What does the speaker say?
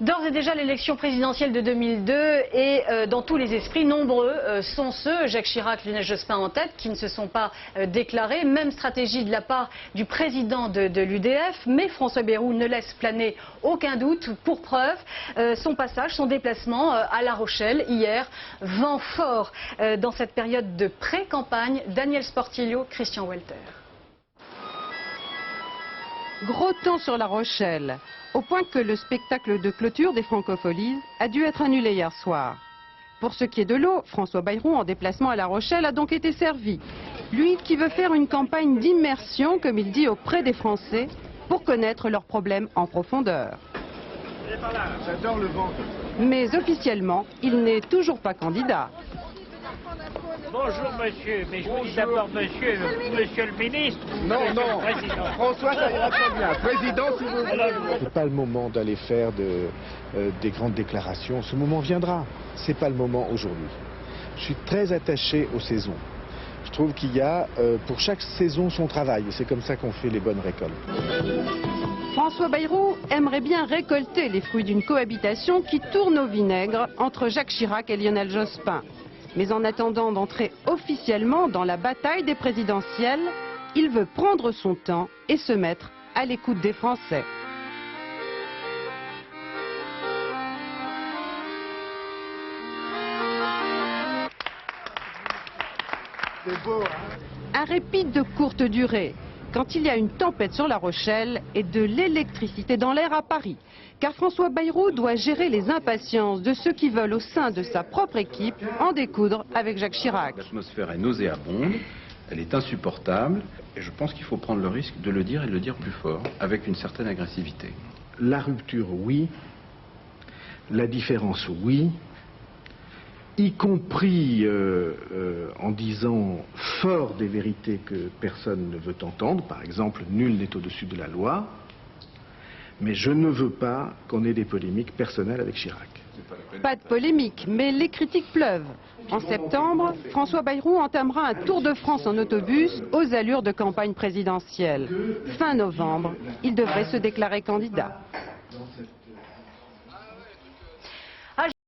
D'ores et déjà, l'élection présidentielle de 2002 est dans tous les esprits. Nombreux sont ceux, Jacques Chirac, Lionel Jospin en tête, qui ne se sont pas déclarés. Même stratégie de la part du président de l'UDF. Mais François Bayrou ne laisse planer aucun doute. Pour preuve, son passage, son déplacement à La Rochelle hier. Vent fort dans cette période de pré-campagne. Daniel Sportillo, Christian Welter. Gros temps sur La Rochelle, au point que le spectacle de clôture des Francopholies a dû être annulé hier soir. Pour ce qui est de l'eau, François Bayrou, en déplacement à La Rochelle, a donc été servi. Lui qui veut faire une campagne d'immersion, comme il dit, auprès des Français, pour connaître leurs problèmes en profondeur. J'adore le vent. Mais officiellement, il n'est toujours pas candidat. Bonjour monsieur, mais je vous dis d'abord monsieur le ministre. Non, monsieur non, le président. François, ça ira très bien. Président, si vous voulez. C'est pas le moment d'aller faire des grandes déclarations. Ce moment viendra. C'est pas le moment aujourd'hui. Je suis très attaché aux saisons. Je trouve qu'il y a pour chaque saison son travail. C'est comme ça qu'on fait les bonnes récoltes. François Bayrou aimerait bien récolter les fruits d'une cohabitation qui tourne au vinaigre entre Jacques Chirac et Lionel Jospin. Mais en attendant d'entrer officiellement dans la bataille des présidentielles, il veut prendre son temps et se mettre à l'écoute des Français. C'est beau, hein? Un répit de courte durée, quand il y a une tempête sur La Rochelle et de l'électricité dans l'air à Paris. Car François Bayrou doit gérer les impatiences de ceux qui veulent au sein de sa propre équipe en découdre avec Jacques Chirac. L'atmosphère est nauséabonde, elle est insupportable, et je pense qu'il faut prendre le risque de le dire et de le dire plus fort, avec une certaine agressivité. La rupture, oui. La différence, oui. Y compris en disant fort des vérités que personne ne veut entendre. Par exemple, nul n'est au-dessus de la loi. Mais je ne veux pas qu'on ait des polémiques personnelles avec Chirac. Pas de polémique, mais les critiques pleuvent. En septembre, François Bayrou entamera un tour de France en autobus aux allures de campagne présidentielle. Fin novembre, il devrait se déclarer candidat.